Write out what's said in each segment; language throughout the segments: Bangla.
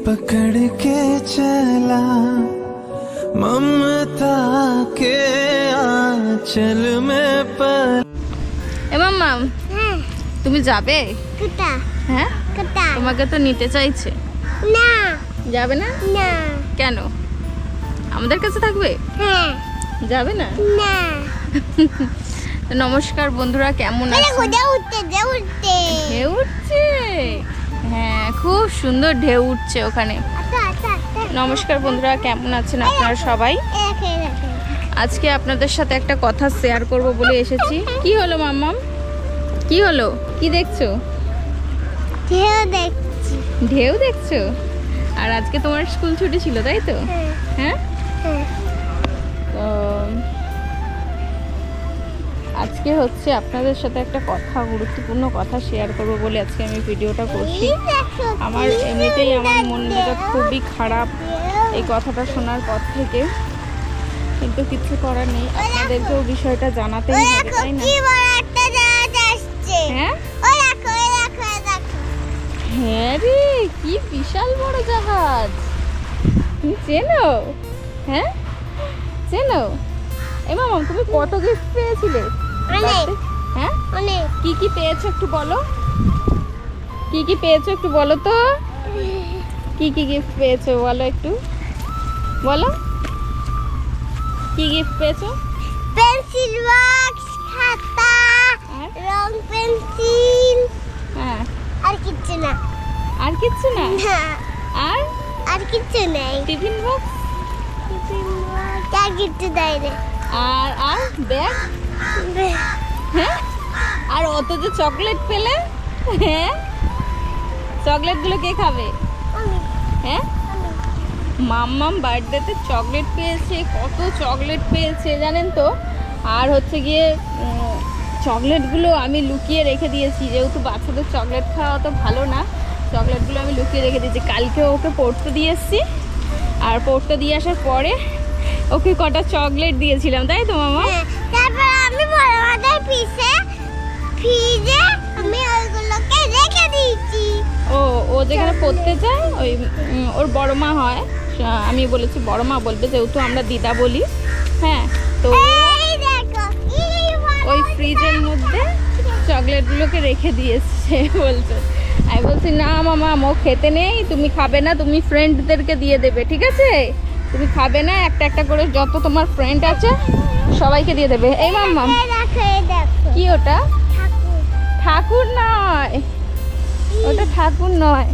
पकड़ के चला ममता के आंचल में पल। এ মাম্মা হ্যাঁ তুমি যাবে? কোথা হ্যাঁ কোথা তোমাকে তো নিতে চাইছে। না যাবে না? না কেন? আমাদের কাছে থাকবে? হ্যাঁ যাবে না? না নমস্কার বন্ধুরা, কেমন আছেন? ঢেউ উঠতে ঢেউ উঠছে, হ্যাঁ খুব সুন্দর ঢেউ উঠছে ওখানে। নমস্কার বন্ধুরা, কেমন আছেন আপনারা সবাই? আজকে আপনাদের সাথে একটা কথা শেয়ার করব বলে এসেছি। কি হলো মাম্মাম, কি হলো, কি দেখছো? ঢেউ দেখছি। ঢেউ দেখছো? আর আজকে তোমার স্কুল ছুটি ছিল তাই তো? হ্যাঁ তো আজকে হচ্ছে আপনাদের সাথে একটা কথা, গুরুত্বপূর্ণ কথা শেয়ার করব বলে আজকে আমি ভিডিওটা করছি। আমার এমনিতেই আমার মন মেজাজ খুবই খারাপ এই কথাটা শোনার পর থেকে, কিন্তু কিছু করার নেই, আপনাদেরকেও বিষয়টা জানাতেই হবে তাই না? হ্যাঁ হ্যাঁ রে, কি বিশাল বড় জাহাজ, তুমি চেনো? হ্যাঁ চেনো? এ মামা তুমি কত গিফট পেয়েছিলে? হ্যাঁ কি কি পেয়েছো একটু বলো, কি কি পেয়েছো একটু বলো তো, কি কি গিফট পেয়েছো বলো একটু, বলো কি গিফট পেয়েছো? পেন্সিল বক্স, খাতা, রং পেন্সিল, হ্যাঁ আর কিচ্ছু না। আর কিচ্ছু না? আর আর কিচ্ছু নেই। টিফিন বক্স, আর কিচ্ছু দেয় না। আর আর ব্যাগ, হ্যাঁ আর অত যে চকলেট পেলে, হ্যাঁ চকলেট গুলো কে খাবে? হ্যাঁ মাম্মাম বার্থডেতে চকলেট পেয়েছে, কত চকলেট পেয়েছে জানেন তো। আর হচ্ছে গিয়ে চকলেটগুলো আমি লুকিয়ে রেখে দিয়েছি, যেহেতু বাচ্চাদের চকলেট খাওয়া তো ভালো না, চকলেটগুলো আমি লুকিয়ে রেখে দিয়েছি। কালকে ওকে পড়তে দিয়ে এসছি, আর পড়তে দিয়ে আসার পরে ওকে কটা চকলেট দিয়েছিলাম তাই তো মামা? তারপর আমি বড় মাথার ফ্রিজে আমি ওইগুলোকে রেখে দিয়েছি। ও যেখানে পড়তে যায় ওই ওর বড় মা হয়, আমি বলেছি বড় মা বলবে যেহেতু আমরা দিদা বলি। হ্যাঁ তো ওই ফ্রিজের মধ্যে চকলেটগুলোকে রেখে দিয়েছে বলছে। আমি বলছি না মামা ও খেতে নেই, তুমি খাবে না, তুমি ফ্রেন্ডদেরকে দিয়ে দেবে, ঠিক আছে? তুমি খাবে না, একটা একটা করে যত তোমার ফ্রেন্ড আছে সবাইকে দিয়ে দেবে। এই মাম্মা কি ওটা? ঠাকুর নয়, ওটা ঠাকুর নয়,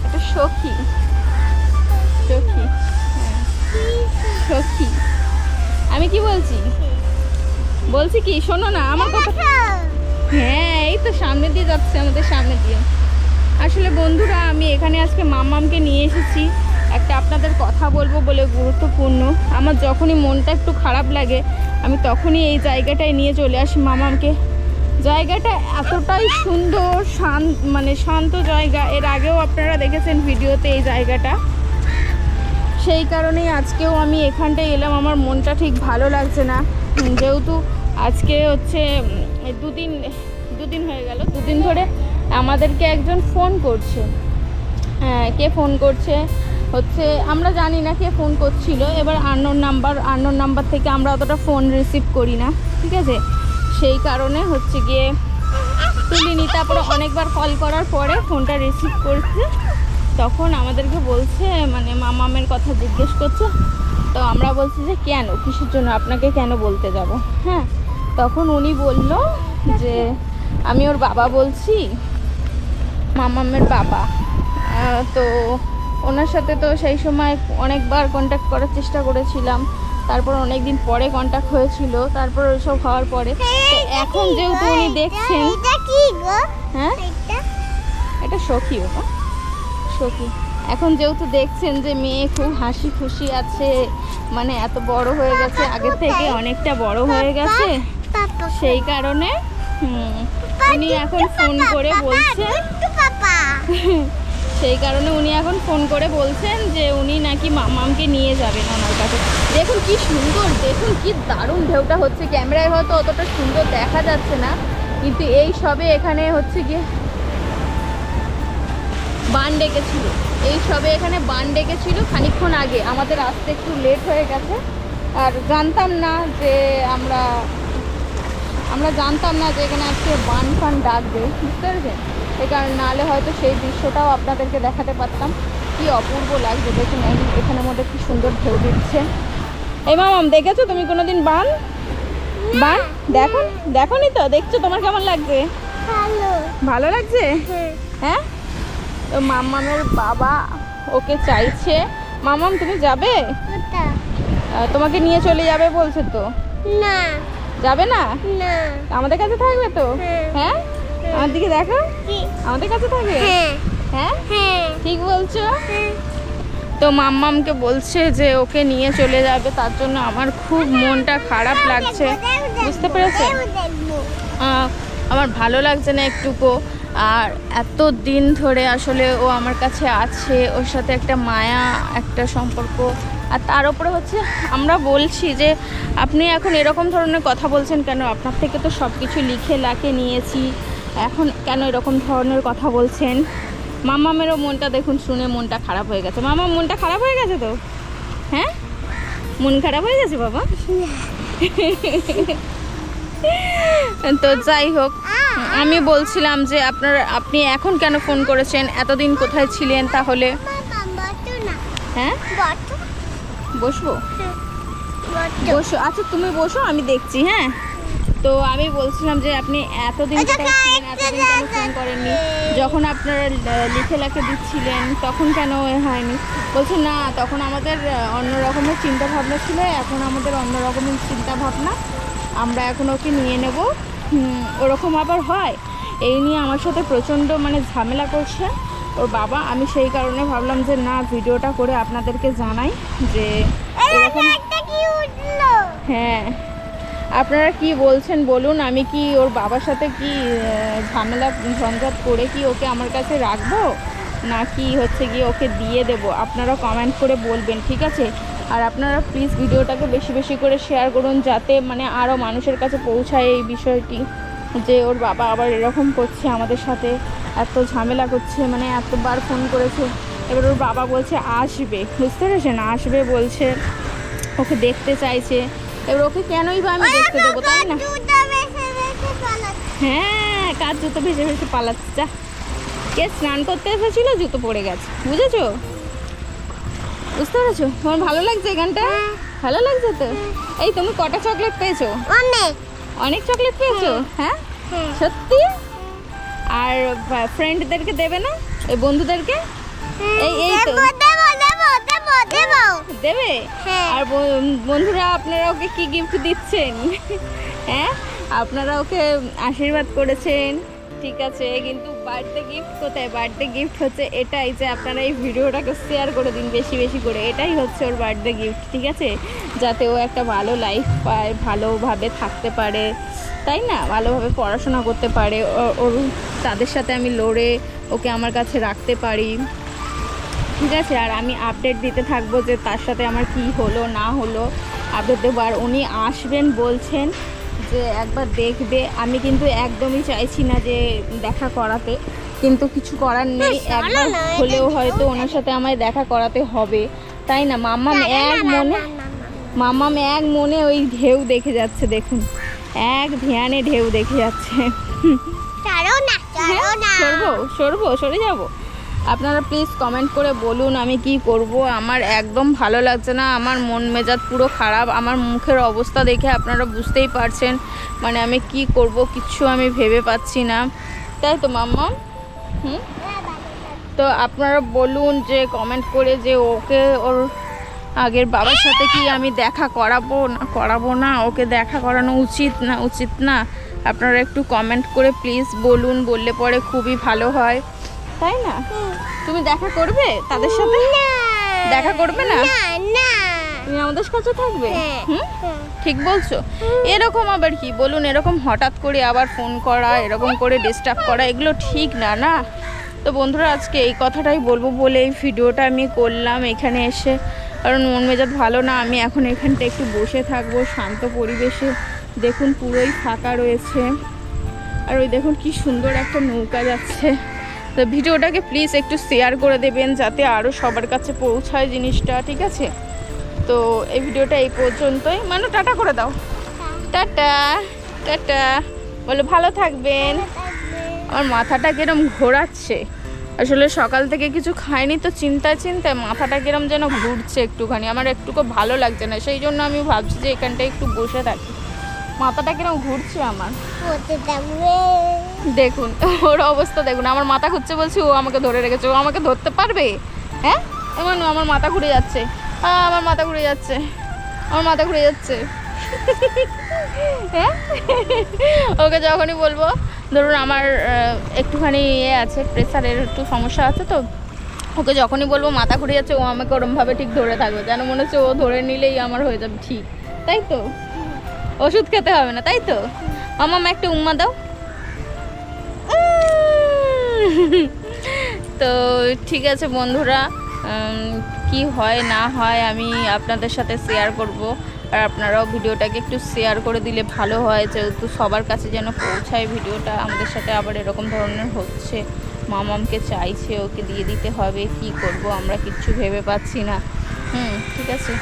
এটা সখী, সখী, সখী। আমি কি বলছি বলছি কি শোনো না আমার কথা। হ্যাঁ এই তো সামনে দিয়ে যাচ্ছে, আমাদের সামনে দিয়ে। আসলে বন্ধুরা আমি এখানে আজকে মাম্মামকে নিয়ে এসেছি একটা আপনাদের কথা বলবো বলে, গুরুত্বপূর্ণ। আমার যখনই মনটা একটু খারাপ লাগে আমি তখনই এই জায়গাটায় নিয়ে চলে আসি মাম্মামকে। জায়গাটা এতটাই সুন্দর, মানে শান্ত জায়গা, এর আগেও আপনারা দেখেছেন ভিডিওতে এই জায়গাটা। সেই কারণেই আজকেও আমি এখানটায় এলাম। আমার মনটা ঠিক ভালো লাগছে না, যেহেতু আজকে হচ্ছে দুদিন হয়ে গেল, দুদিন ধরে আমাদেরকে একজন ফোন করছে। হ্যাঁ কে ফোন করছে হচ্ছে আমরা জানি না কে ফোন করছিল। এবার আননোন নাম্বার থেকে আমরা অতটা ফোন রিসিভ করি না, ঠিক আছে? সেই কারণে হচ্ছে গিয়ে তুলিনি। তারপরে অনেকবার কল করার পরে ফোনটা রিসিভ করছে, তখন আমাদেরকে বলছে মানে মামামের কথা জিজ্ঞেস করছে। তো আমরা বলছি যে কেন, কিসের জন্য, আপনাকে কেন বলতে যাব? হ্যাঁ তখন উনি বলল যে আমি ওর বাবা বলছি, মামামের বাবা। তো ওনার সাথে তো সেই সময় অনেকবার কন্ট্যাক্ট করার চেষ্টা করেছিলাম, তারপর অনেক দিন পরে কন্ট্যাক্ট হয়েছিল, তারপর ওইসব হওয়ার পরে তো এখন যেহেতু উনি দেখছেন। হ্যাঁ এটা সখী, ওটা সখী। এখন যেহেতু দেখছেন যে মেয়ে খুব হাসি খুশি আছে, মানে এত বড় হয়ে গেছে, আগের থেকে অনেকটা বড় হয়ে গেছে, সেই কারণে উনি এখন ফোন করে বলছেন, সেই কারণে উনি এখন ফোন করে বলছেন যে উনি নাকি মামামকে নিয়ে যাবেন ওনার কাছে। দেখুন কি সুন্দর, দেখুন কি দারুণ ঢেউটা হচ্ছে। ক্যামেরায় হয়তো অতটা সুন্দর দেখা যাচ্ছে না, কিন্তু এই সবে এখানে হচ্ছে গিয়ে বান ডেকেছিল। এই সবে এখানে বান ডেকেছিল খানিকক্ষণ আগে, আমাদের আসতে একটু লেট হয়ে গেছে। আর জানতাম না যে আমরা জানতাম না যে এখানে আজকে বান ফান ডাকবে, বুঝতে পেরেছেন? এই কারণে নাহলে হয়তো সেই দৃশ্যটাও আপনাদেরকে দেখাতে পারতাম। কি অপূর্ব লাগছে দেখুন, এখানের মধ্যে কি সুন্দর ঢেউ দিচ্ছে। এই মামাম, দেখেছো তুমি কোনোদিন বান? দেখোনি তো? দেখছো, তোমার কেমন লাগছে? ভালো লাগছে? হ্যাঁ। তো মামামের বাবা ওকে চাইছে। মামাম তুমি যাবে? তোমাকে নিয়ে চলে যাবে বলছে তো। না, যাবে না? না, আমাদের কাছে থাকবে তো? হ্যাঁ, আমার দিকে দেখো, আমাদের কাছে থাকবে। হ্যাঁ, ঠিক বলছো। তো মাম্মামকে বলছে যে ওকে নিয়ে চলে যাবে, তার জন্য আমার খুব মনটা খারাপ লাগছে, বুঝতে পেরেছেন? আমার ভালো লাগছে না একটুকু। আর এত দিন ধরে আসলে ও আমার কাছে আছে, ওর সাথে একটা মায়া, একটা সম্পর্ক। আর তার উপরে হচ্ছে আমরা বলছি যে আপনি এখন এরকম ধরনের কথা বলছেন কেন? আপনার থেকে তো সব কিছু লিখে লাখে নিয়েছি, এখন কেন এরকম ধরনের কথা বলছেন? মামামেরও মনটা দেখুন, শুনে মনটা খারাপ হয়ে গেছে। মামা মনটা খারাপ হয়ে গেছে তো? হ্যাঁ, মন খারাপ হয়ে গেছে বাবা। তো যাই হোক, আমি বলছিলাম যে আপনি এখন কেন ফোন করেছেন? এতদিন কোথায় ছিলেন তাহলে? হ্যাঁ, বসবো? বসো, আচ্ছা তুমি বসো, আমি দেখছি। হ্যাঁ, তো আমি বলছিলাম যে আপনি এতদিন কোথায় ছিলেন, এতদিন কেন ফোন করেননি? যখন আপনারা লিখে লাখে দিচ্ছিলেন তখন কেন হয়নি? বলছে না, তখন আমাদের অন্য রকমের চিন্তা ভাবনা ছিল, এখন আমাদের অন্য রকমের চিন্তা ভাবনা, আমরা এখন ওকে নিয়ে নেব। ওরকম আবার হয়, এই নিয়ে আমার সাথে প্রচণ্ড মানে ঝামেলা করছে ওর বাবা। আমি সেই কারণে ভাবলাম যে না, ভিডিওটা করে আপনাদেরকে জানাই যে এরকম। হ্যাঁ, আপনারা কি বলছেন বলুন, আমি কি ওর বাবার সাথে কি ঝামেলা ঝঞ্ঝাট করে কি ওকে আমার কাছে রাখবো, নাকি হচ্ছে গিয়ে ওকে দিয়ে দেব? আপনারা কমেন্ট করে বলবেন, ঠিক আছে? আর আপনারা প্লিজ ভিডিওটাকে বেশি বেশি করে শেয়ার করুন, যাতে মানে আরও মানুষের কাছে পৌঁছায় এই বিষয়টি, যে ওর বাবা আবার এরকম করছে আমাদের সাথে, এত ঝামেলা করছে, মানে এতবার ফোন করেছে। এবার ওর বাবা বলছে আসবে, বুঝতে পেরেছেন? আসবে বলছে, ওকে দেখতে চাইছে। এবার ওকে কেনই বা আমি দেখতে দেবো, তাই না? হ্যাঁ, কার জুতো ভেসে ভেসে পালাচ্ছে। যা, কে স্নান করতে এসেছিল, জুতো পড়ে গেছে, বুঝেছো? বুঝতে পেরেছো? তোমার ভালো লাগছে এখানটা? ভালো লাগছে তো? এই তুমি কটা চকলেট পেয়েছো? অনেক চকলেট পেয়েছো? হ্যাঁ, সত্যি? আর ফ্রেন্ডদেরকে দেবে না, এই বন্ধুদেরকে? এই তো দেবে। আর বন্ধুরা, আপনারা ওকে কি গিফট দিচ্ছেন? হ্যাঁ, আপনারা ওকে আশীর্বাদ করেছেন, ঠিক আছে, কিন্তু বার্থডে গিফট কোথায়? বার্থডে গিফট হচ্ছে এটাই যে আপনারা এই ভিডিওটাকে শেয়ার করে দিন বেশি বেশি করে, এটাই হচ্ছে ওর বার্থডে গিফট, ঠিক আছে? যাতে ও একটা ভালো লাইফ পায়, ভালোভাবে থাকতে পারে, তাই না? ভালোভাবে পড়াশোনা করতে পারে, ওর তাদের সাথে আমি লড়ে ওকে আমার কাছে রাখতে পারি, ঠিক আছে? আর আমি আপডেট দিতে থাকবো যে তার সাথে আমার কি হলো না হলো, আপডেট দেবো। আর উনি আসবেন বলছেন যে একবার দেখবে। আমি কিন্তু একদমই চাইছি না যে দেখা করাতে, কিন্তু কিছু করার নেই, একবার হলেও হয়তো ওনার সাথে আমায় দেখা করাতে হবে, তাই না? মাম্মাম এক মনে ওই ঢেউ দেখে যাচ্ছে, দেখুন, এক ধ্যানে ঢেউ দেখে যাচ্ছে। সরে যাবো? আপনারা প্লিজ কমেন্ট করে বলুন আমি কি করব। আমার একদম ভালো লাগছে না, আমার মন মেজাজ পুরো খারাপ, আমার মুখের অবস্থা দেখে আপনারা বুঝতেই পারছেন, মানে আমি কি করব কিচ্ছু আমি ভেবে পাচ্ছি না, তাই তো মাম্মা? তো আপনারা বলুন যে কমেন্ট করে যে ওকে ওর আগের বাবার সাথে কি আমি দেখা করাবো না, ওকে দেখা করানো উচিত না? আপনারা একটু কমেন্ট করে প্লিজ বলুন, বললে পরে খুবই ভালো হয়, তাই না? তুমি দেখা করবে তাদের সাথে? দেখা করবে না? তুমি আমাদের কাছে থাকবে? ঠিক বলছো? এরকম আবার কি বলুন, এরকম হঠাৎ করে আবার ফোন করা, এরকম করে ডিস্টার্ব করা, এগুলো ঠিক না, না? তো বন্ধুরা, আজকে এই কথাটাই বলবো বলে এই ভিডিওটা আমি করলাম এখানে এসে, কারণ মন মেজাজ ভালো না। আমি এখন এখানটা একটু বসে থাকবো শান্ত পরিবেশে, দেখুন পুরোই ফাঁকা রয়েছে। আর ওই দেখুন কি সুন্দর একটা নৌকা যাচ্ছে, তো ভিডিওটাকে প্লিজ একটু শেয়ার করে দেবেন যাতে আরও সবার কাছে পৌঁছায় জিনিসটা, ঠিক আছে? তো এই ভিডিওটা এই পর্যন্তই। মানে টাটা করে দাও, টাটা টাটা, বলে ভালো থাকবেন। আমার মাথাটা কিরম ঘোরাচ্ছে, আসলে সকাল থেকে কিছু খাইনি তো চিন্তায় চিন্তায় মাথাটা কিরম যেন ঘুরছে একটুখানি, আমার একটুকু ভালো লাগছে না, সেই জন্য আমি ভাবছি যে এখানটায় একটু বসে থাকি। মাথাটা কিরম ঘুরছে আমার, দেখুন ওর অবস্থা দেখুন, আমার মাথা ঘুরছে বলছি, ও আমাকে ধরে রেখেছে, ও আমাকে ধরতে পারবে? হ্যাঁ এমন আমার মাথা ঘুরে যাচ্ছে, আমার মাথা ঘুরে যাচ্ছে, আমার মাথা ঘুরে যাচ্ছে। হ্যাঁ ওকে যখনই বলবো, ধরুন আমার একটুখানি ইয়ে আছে, প্রেসারের একটু সমস্যা আছে, তো ওকে যখনই বলবো মাথা ঘুরে যাচ্ছে, ও আমাকে ওরমভাবে ঠিক ধরে থাকবে, যেন মনে হচ্ছে ও ধরে নিলেই আমার হয়ে যাবে ঠিক, তাই তো? ওষুধ খেতে হবে না, তাই তো? মামা একটা উম্মা দাও। তো ঠিক আছে বন্ধুরা, কি হয় না হয় আমি আপনাদের সাথে শেয়ার করব, আর আপনারাও ভিডিওটাকে একটু শেয়ার করে দিলে ভালো হয়, যেহেতু সবার কাছে যেন পৌঁছায় ভিডিওটা। আমাদের সাথে আবার এরকম ধরনের হচ্ছে, মামামকে চাইছে, ওকে দিয়ে দিতে হবে, কি করব আমরা কিচ্ছু ভেবে পাচ্ছি না। ঠিক আছে।